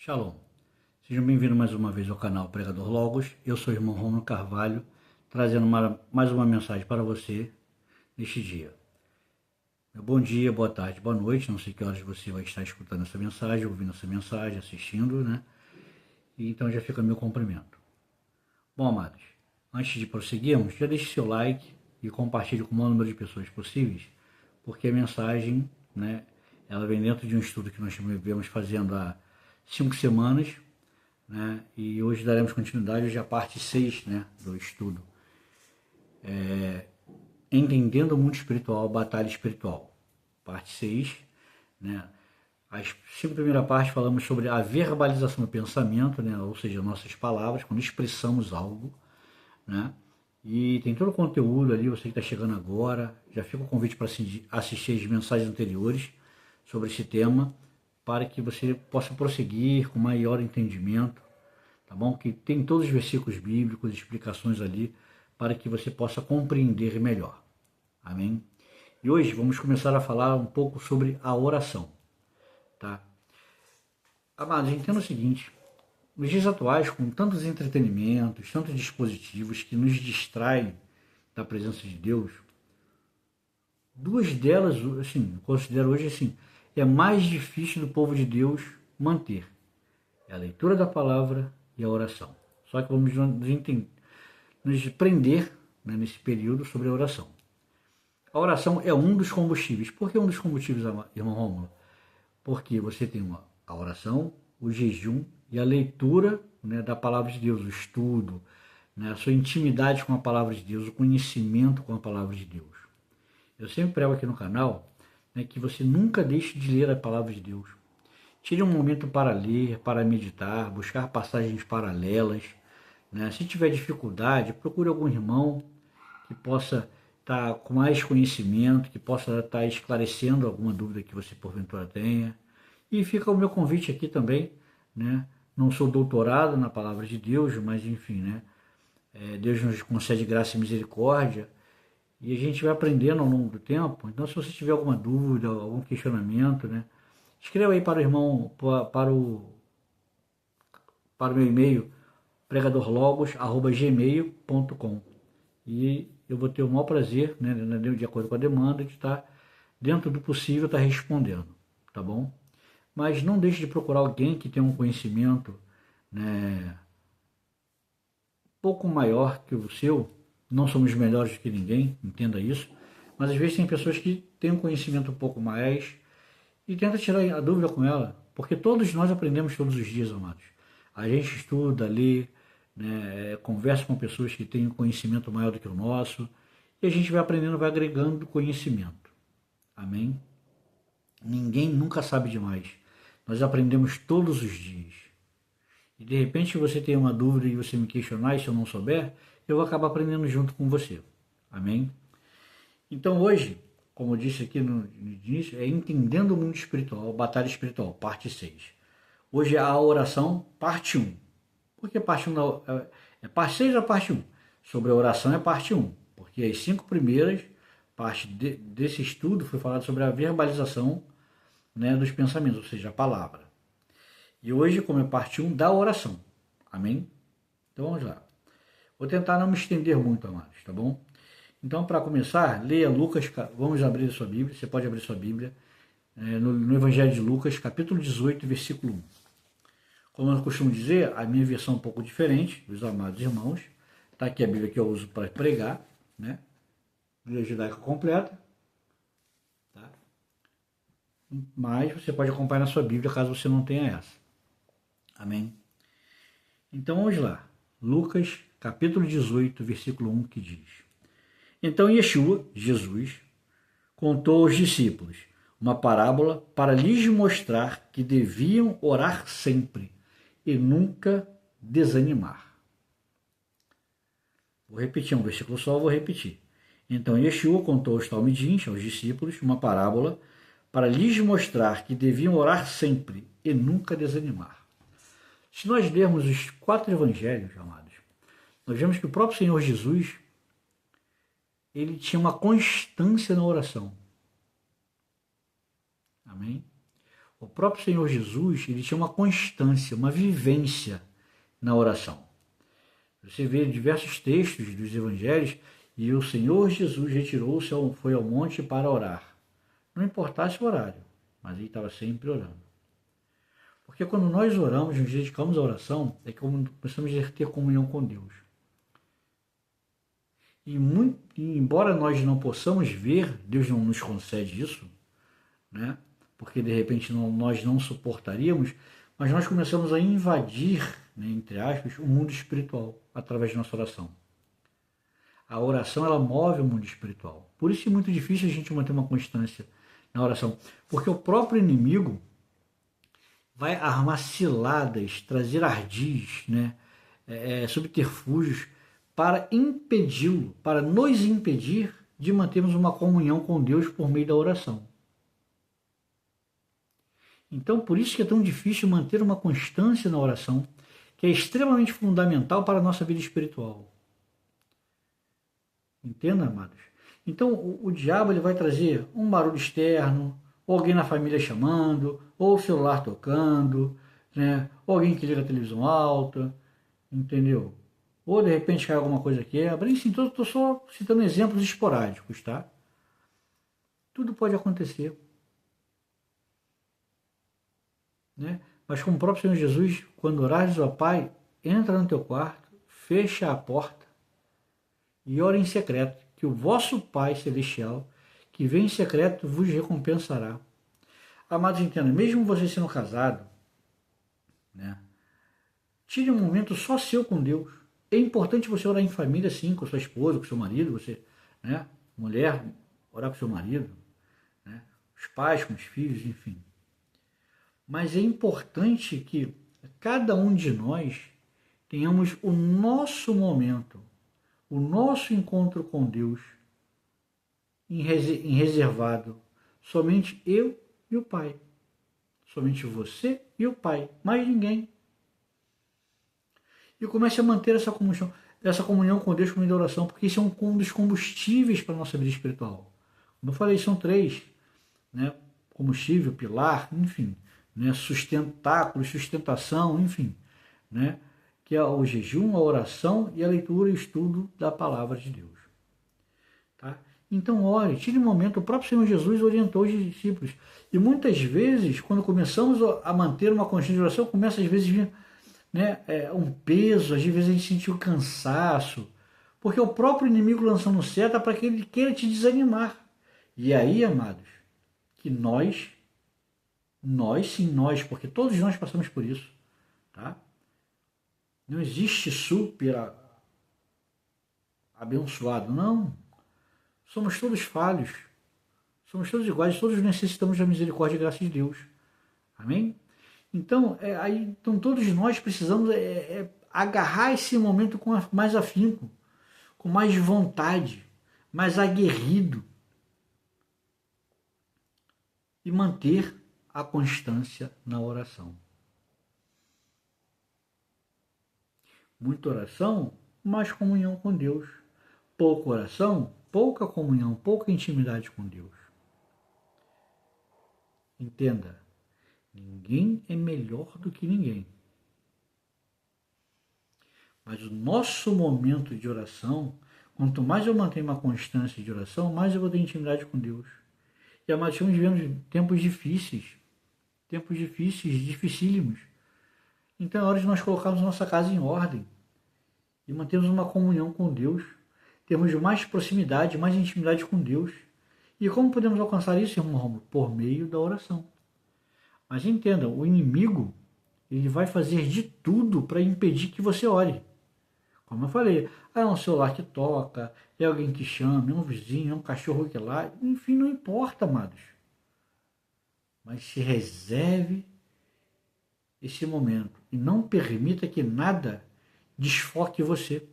Shalom. Sejam bem-vindos mais uma vez ao canal Pregador Logos. Eu sou o irmão Romulo Carvalho, trazendo mais uma mensagem para você neste dia. Bom dia, boa tarde, boa noite. Não sei que horas você vai estar escutando essa mensagem, ouvindo essa mensagem, assistindo, né? E então já fica meu cumprimento. Bom, amados, antes de prosseguirmos, já deixe seu like e compartilhe com o maior número de pessoas possíveis, porque a mensagem, né, ela vem dentro de um estudo que nós vemos fazendo há 5 semanas, né, e hoje daremos continuidade hoje à parte 6, né, do estudo. Entendendo o mundo espiritual, batalha espiritual. Parte 6, né? As 5 primeiras partes falamos sobre a verbalização do pensamento, né? Ou seja, nossas palavras, quando expressamos algo, né? E tem todo o conteúdo ali, você que está chegando agora, já fica o convite para assistir as mensagens anteriores sobre esse tema, para que você possa prosseguir com maior entendimento, tá bom? Que tem todos os versículos bíblicos, explicações ali, para que você possa compreender melhor. Amém? E hoje vamos começar a falar um pouco sobre a oração, tá? Amados, entenda o seguinte: nos dias atuais, com tantos entretenimentos, tantos dispositivos que nos distraem da presença de Deus, duas delas, assim, eu considero hoje assim, é mais difícil do povo de Deus manter. É a leitura da palavra e a oração. Só que vamos nos prender, né, nesse período sobre a oração. A oração é um dos combustíveis. Por que um dos combustíveis, irmão Rômulo? Porque você tem a oração, o jejum e a leitura, né, da palavra de Deus, o estudo, né, a sua intimidade com a palavra de Deus, o conhecimento com a palavra de Deus. Eu sempre prego aqui no canal, né, que você nunca deixe de ler a palavra de Deus. Tire um momento para ler, para meditar, buscar passagens paralelas, né? Se tiver dificuldade, procure algum irmão que possa estar com mais conhecimento, que possa estar esclarecendo alguma dúvida que você porventura tenha. E fica o meu convite aqui também, né? Não sou doutorado na palavra de Deus, mas enfim, né? Deus nos concede graça e misericórdia e a gente vai aprendendo ao longo do tempo. Então, se você tiver alguma dúvida, algum questionamento, né? Escreva aí para o irmão, para o meu e-mail, pregadorlogos@gmail.com, e eu vou ter o maior prazer, né, de acordo com a demanda, de estar dentro do possível, estar respondendo, tá bom? Mas não deixe de procurar alguém que tenha um conhecimento, né, pouco maior que o seu. Não somos melhores que ninguém, entenda isso, mas às vezes tem pessoas que têm um conhecimento um pouco mais e tenta tirar a dúvida com ela, porque todos nós aprendemos todos os dias, amados. A gente estuda, lê, né, conversa com pessoas que têm um conhecimento maior do que o nosso, e a gente vai aprendendo, vai agregando conhecimento. Amém? Ninguém nunca sabe demais. Nós aprendemos todos os dias. E de repente você tem uma dúvida e você me questionar, e se eu não souber, eu vou acabar aprendendo junto com você. Amém? Então hoje, como eu disse aqui no início, é Entendendo o Mundo Espiritual, Batalha Espiritual, parte 6. Hoje é a oração, parte 1. Por que parte 1? É parte 6 ou parte 1? Sobre a oração é parte 1, porque as 5 primeiras partes desse estudo foi falado sobre a verbalização, né, dos pensamentos, ou seja, a palavra. E hoje, como é parte 1 da oração. Amém? Então vamos lá. Vou tentar não me estender muito, amados, tá bom? Então, para começar, leia Lucas, vamos abrir a sua Bíblia, você pode abrir sua Bíblia, no Evangelho de Lucas, capítulo 18, versículo 1. Como eu costumo dizer, a minha versão é um pouco diferente dos amados irmãos. Está aqui a Bíblia que eu uso para pregar, né? Bíblia judaica completa. Tá? Mas você pode acompanhar na sua Bíblia caso você não tenha essa. Amém? Então vamos lá. Lucas, capítulo 18, versículo 1, que diz: Então Yeshua, Jesus, contou aos discípulos uma parábola para lhes mostrar que deviam orar sempre e nunca desanimar. Vou repetir um versículo só, vou repetir. Então Yeshua contou aos talmidins, aos discípulos, uma parábola para lhes mostrar que deviam orar sempre e nunca desanimar. Se nós lermos os 4 evangelhos, amados, nós vemos que o próprio Senhor Jesus, ele tinha uma constância na oração. Amém? O próprio Senhor Jesus, ele tinha uma constância, uma vivência na oração. Você vê diversos textos dos evangelhos e o Senhor Jesus retirou-se, foi ao monte para orar. Não importasse o horário, mas ele estava sempre orando. Porque quando nós oramos, nos dedicamos à oração, é como começamos a ter comunhão com Deus. E embora nós não possamos ver, Deus não nos concede isso, né? Porque de repente nós não suportaríamos, mas nós começamos a invadir, né, entre aspas, o mundo espiritual através da nossa oração. A oração, ela move o mundo espiritual. Por isso é muito difícil a gente manter uma constância na oração, porque o próprio inimigo vai armar ciladas, trazer ardis, né, subterfúgios para impedi-lo, para nos impedir de mantermos uma comunhão com Deus por meio da oração. Então, por isso que é tão difícil manter uma constância na oração, que é extremamente fundamental para a nossa vida espiritual. Entenda, amados? Então, o diabo ele vai trazer um barulho externo, ou alguém na família chamando, ou o celular tocando, né? Ou alguém que liga a televisão alta, entendeu? Ou de repente cai alguma coisa quebra. Enfim, estou só citando exemplos esporádicos, tá? Tudo pode acontecer. Né? Mas como o próprio Senhor Jesus, quando orares ao Pai, entra no teu quarto, fecha a porta e ora em secreto, que o vosso Pai Celestial, que vem em secreto, vos recompensará. Amados, entendam, mesmo você sendo casado, né, tire um momento só seu com Deus. É importante você orar em família, sim, com sua esposa, com seu marido, você, né, mulher, orar com seu marido, né, os pais com os filhos, enfim. Mas é importante que cada um de nós tenhamos o nosso momento, o nosso encontro com Deus em reservado. Somente eu e o Pai. Somente você e o Pai. Mais ninguém. E comece a manter essa comunhão com Deus por meio da oração, porque isso é um dos combustíveis para a nossa vida espiritual. Como eu falei, são 3. Né? Combustível, pilar, enfim. Né, sustentáculo, sustentação, enfim, né, que é o jejum, a oração e a leitura e estudo da palavra de Deus. Tá? Então, ore, tire um momento, o próprio Senhor Jesus orientou os discípulos. E muitas vezes, quando começamos a manter uma constante de oração, começa às vezes a vir, né, um peso, às vezes a gente sentiu cansaço, porque o próprio inimigo lançando seta para que ele queira te desanimar. E aí, amados, que nós, porque todos nós passamos por isso, tá? Não existe super abençoado, não. Somos todos falhos, somos todos iguais, todos necessitamos da misericórdia e graça de Deus. Amém? Então, então todos nós precisamos agarrar esse momento com mais afinco, com mais vontade, mais aguerrido e manter a constância na oração. Muita oração, mais comunhão com Deus. Pouca oração, pouca comunhão, pouca intimidade com Deus. Entenda, ninguém é melhor do que ninguém. Mas o nosso momento de oração, quanto mais eu mantenho uma constância de oração, mais eu vou ter intimidade com Deus. E amados, estamos vivendo tempos difíceis, dificílimos. Então é hora de nós colocarmos nossa casa em ordem e mantermos uma comunhão com Deus, termos mais proximidade, mais intimidade com Deus. E como podemos alcançar isso, irmão Romulo? Por meio da oração. Mas entenda, o inimigo ele vai fazer de tudo para impedir que você ore. Como eu falei, é um celular que toca, é alguém que chama, é um vizinho, é um cachorro que lá, enfim, não importa, amados. Mas se reserve esse momento e não permita que nada desfoque você,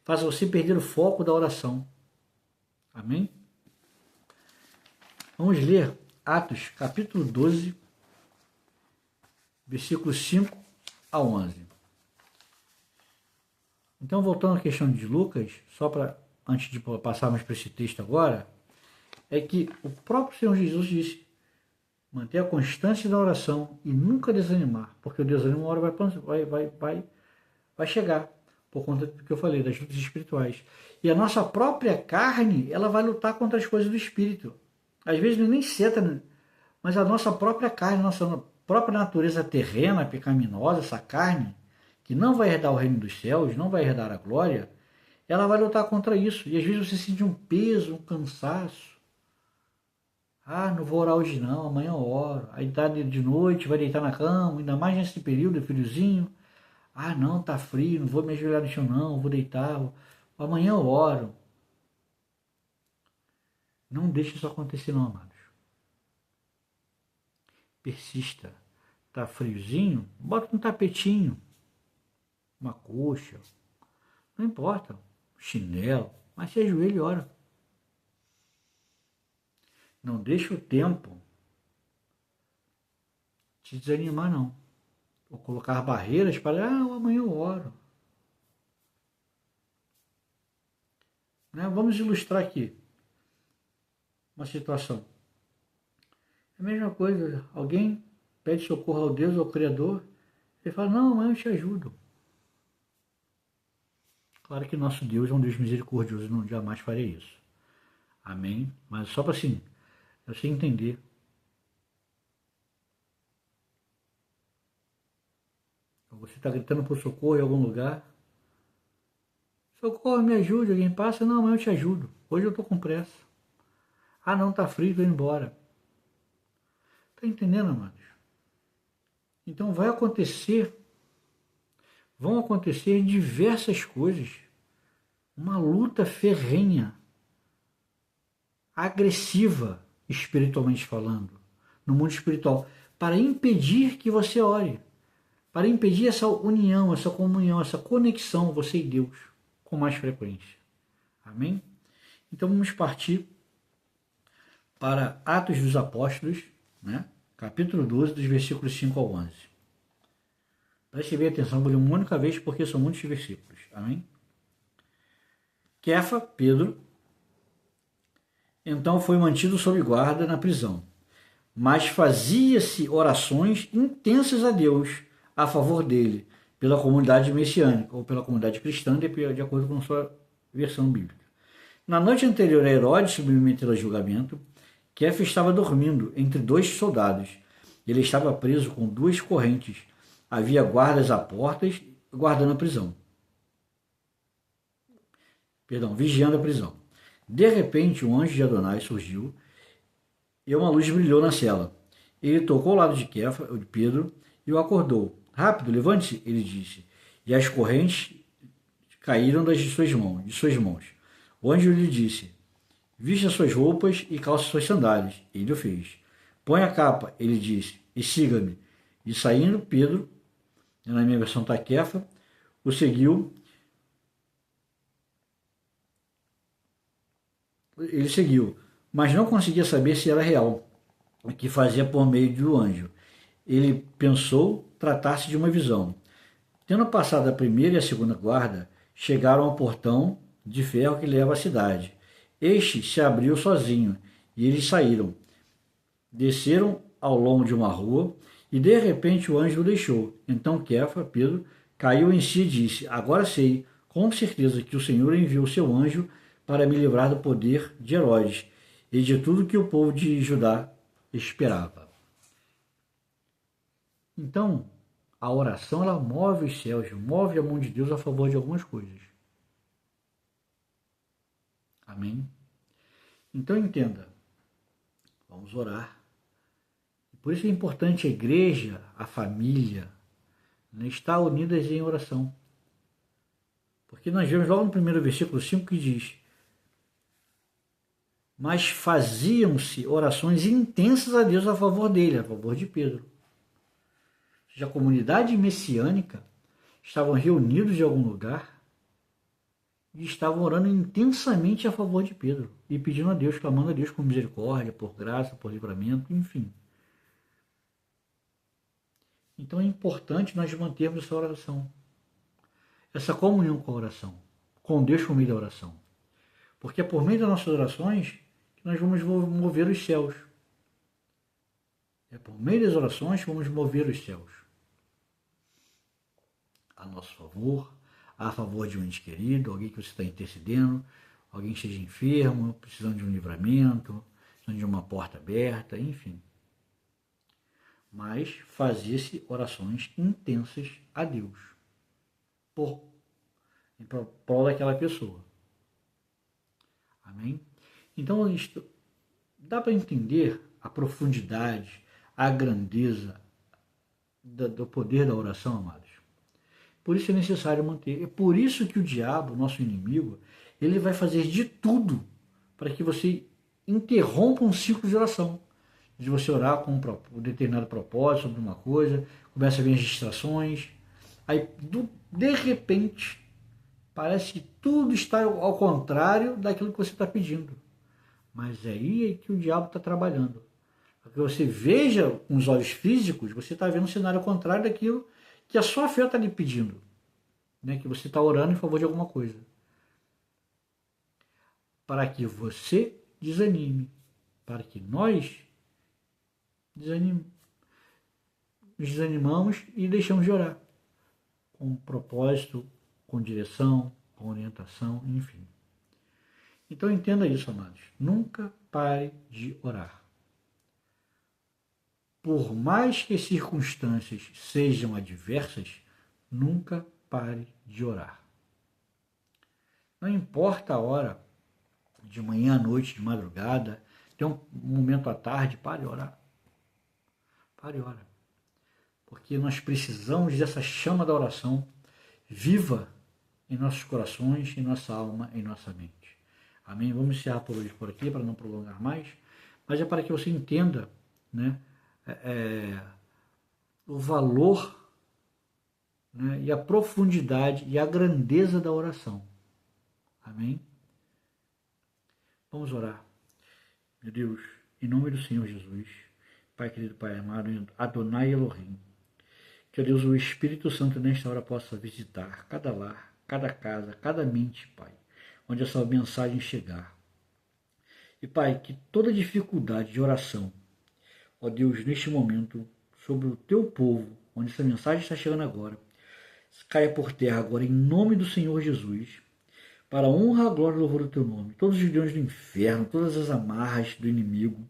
faça você perder o foco da oração. Amém? Vamos ler Atos, capítulo 12, versículos 5 a 11. Então, voltando à questão de Lucas, só para, antes de passarmos para esse texto agora, é que o próprio Senhor Jesus disse, Manter a constância da oração e nunca desanimar, porque o desânimo uma hora vai chegar, por conta do que eu falei, das lutas espirituais. E a nossa própria carne, ela vai lutar contra as coisas do espírito. Às vezes não é nem seta, né? Mas a nossa própria carne, a nossa própria natureza terrena, pecaminosa, essa carne, que não vai herdar o reino dos céus, não vai herdar a glória, ela vai lutar contra isso. E às vezes você sente um peso, um cansaço. Ah, não vou orar hoje não, amanhã eu oro. Aí tá de noite, vai deitar na cama, ainda mais nesse período, friozinho. Ah, não, tá frio, não vou me ajoelhar no chão não, vou deitar. Amanhã eu oro. Não deixe isso acontecer não, amados. Persista. Tá friozinho? Bota um tapetinho, uma coxa, não importa, chinelo, mas se ajoelha e ora. Não deixa o tempo te desanimar, não. Ou colocar barreiras para, amanhã eu oro. Né? Vamos ilustrar aqui uma situação. É a mesma coisa, alguém pede socorro ao Deus, ao Criador, ele fala, não, amanhã eu te ajudo. Claro que nosso Deus é um Deus misericordioso, não jamais farei isso. Amém? Mas só para assim, você entender. Você está gritando por socorro em algum lugar. Socorro, me ajude, alguém passa. Não, amanhã eu te ajudo. Hoje eu estou com pressa. Ah, não, está frio, estou indo embora. Está entendendo, amados? Então vão acontecer diversas coisas. Uma luta ferrenha, agressiva, espiritualmente falando, no mundo espiritual, para impedir que você ore, para impedir essa união, essa comunhão, essa conexão, você e Deus, com mais frequência. Amém? Então vamos partir para Atos dos Apóstolos, né? Capítulo 12, dos versículos 5 ao 11. Preste bem atenção, vou ler uma única vez porque são muitos versículos. Amém? Kefa, Pedro, então foi mantido sob guarda na prisão, mas fazia-se orações intensas a Deus a favor dele, pela comunidade messiânica, ou pela comunidade cristã, de acordo com a sua versão bíblica. Na noite anterior a Herodes submeter a julgamento, Kefa estava dormindo entre dois soldados. Ele estava preso com duas correntes. Havia guardas à portas guardando a prisão. Vigiando a prisão. De repente, um anjo de Adonai surgiu e uma luz brilhou na cela. Ele tocou ao lado de Kefa, de Pedro, e o acordou. Rápido, levante-se, ele disse. E as correntes caíram de suas mãos. O anjo lhe disse, vista suas roupas e calça suas sandálias. Ele o fez. Põe a capa, ele disse, e siga-me. E saindo, Pedro, na minha versão está Kefa, o seguiu. Ele seguiu, mas não conseguia saber se era real, o que fazia por meio do anjo. Ele pensou tratar-se de uma visão. Tendo passado a primeira e a segunda guarda, chegaram ao portão de ferro que leva à cidade. Este se abriu sozinho, e eles saíram. Desceram ao longo de uma rua, e de repente o anjo o deixou. Então Kefa, Pedro, caiu em si e disse, agora sei, com certeza, que o Senhor enviou seu anjo para me livrar do poder de Herodes e de tudo que o povo de Judá esperava. Então, a oração ela move os céus, move a mão de Deus a favor de algumas coisas. Amém? Então entenda, vamos orar. Por isso é importante a igreja, a família, né, estar unidas em oração. Porque nós vemos logo no primeiro versículo 5 que diz, mas faziam-se orações intensas a Deus a favor dele, a favor de Pedro. Ou seja, a comunidade messiânica estavam reunidos em algum lugar e estavam orando intensamente a favor de Pedro e pedindo a Deus, clamando a Deus por misericórdia, por graça, por livramento, enfim. Então é importante nós mantermos essa oração, essa comunhão com a oração, com Deus por meio da oração. Porque é por meio das nossas orações que nós vamos mover os céus. É por meio das orações que vamos mover os céus a nosso favor, a favor de um ente querido, alguém que você está intercedendo, alguém que esteja enfermo, precisando de um livramento, precisando de uma porta aberta, enfim. Mas fazia-se orações intensas a Deus, em prol daquela pessoa. Amém? Então, dá para entender a profundidade, a grandeza do poder da oração, amados. Por isso é necessário manter. É por isso que o diabo, nosso inimigo, ele vai fazer de tudo para que você interrompa um ciclo de oração. De você orar com um determinado propósito sobre uma coisa, começa a vir as distrações, aí de repente parece que tudo está ao contrário daquilo que você está pedindo. Mas é aí que o diabo está trabalhando. Para que você veja com os olhos físicos, você está vendo um cenário contrário daquilo que a sua fé está lhe pedindo. Né? Que você está orando em favor de alguma coisa. Para que você desanime. Para que nós nos desanimamos e deixamos de orar. Com propósito, com direção, com orientação, enfim. Então entenda isso, amados. Nunca pare de orar. Por mais que as circunstâncias sejam adversas, nunca pare de orar. Não importa a hora, de manhã à noite, de madrugada, tem um momento à tarde, pare de orar. Pare de orar. Porque nós precisamos dessa chama da oração viva em nossos corações, em nossa alma, em nossa mente. Amém? Vamos encerrar por hoje por aqui, para não prolongar mais, mas é para que você entenda, né, o valor, né, e a profundidade e a grandeza da oração. Amém? Vamos orar. Meu Deus, em nome do Senhor Jesus, Pai querido, Pai amado, Adonai Elohim, que, Deus, o Espírito Santo nesta hora possa visitar cada lar, cada casa, cada mente, Pai, onde essa mensagem chegar. E, Pai, que toda dificuldade de oração, ó Deus, neste momento, sobre o Teu povo, onde essa mensagem está chegando agora, caia por terra agora, em nome do Senhor Jesus, para a honra, a glória e o louvor do Teu nome. Todos os leões do inferno, todas as amarras do inimigo,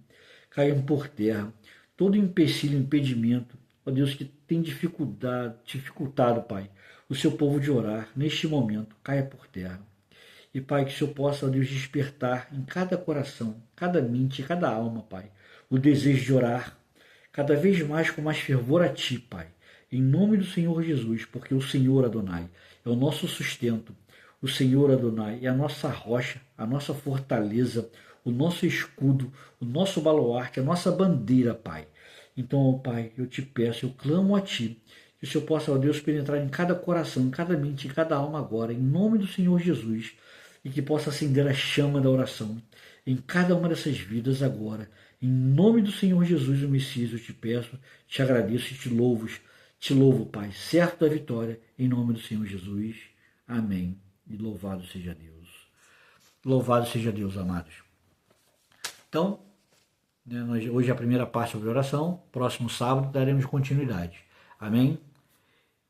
caiam por terra. Todo empecilho, impedimento, ó Deus, que tem dificultado, Pai, o Seu povo de orar, neste momento, caia por terra. E, Pai, que o Senhor possa, ó Deus, despertar em cada coração, cada mente, cada alma, Pai, o desejo de orar, cada vez mais com mais fervor a Ti, Pai, em nome do Senhor Jesus, porque o Senhor, Adonai, é o nosso sustento, o Senhor, Adonai, é a nossa rocha, a nossa fortaleza, o nosso escudo, o nosso baluarte, a nossa bandeira, Pai. Então, ó Pai, eu te peço, eu clamo a Ti, que o Senhor possa, ó Deus, penetrar em cada coração, em cada mente, em cada alma agora, em nome do Senhor Jesus, e que possa acender a chama da oração em cada uma dessas vidas agora. Em nome do Senhor Jesus, o Messias, eu te peço, te agradeço e te louvo, Pai, certo da vitória, em nome do Senhor Jesus. Amém. E louvado seja Deus. Louvado seja Deus, amados. Então, hoje é a primeira parte sobre oração. Próximo sábado daremos continuidade. Amém?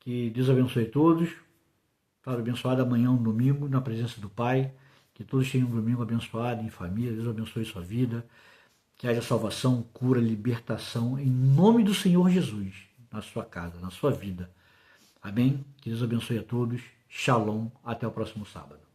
Que Deus abençoe todos. Para abençoado amanhã, um domingo, na presença do Pai. Que todos tenham um domingo abençoado em família. Deus abençoe sua vida. Que haja salvação, cura, libertação, em nome do Senhor Jesus, na sua casa, na sua vida. Amém? Que Deus abençoe a todos. Shalom. Até o próximo sábado.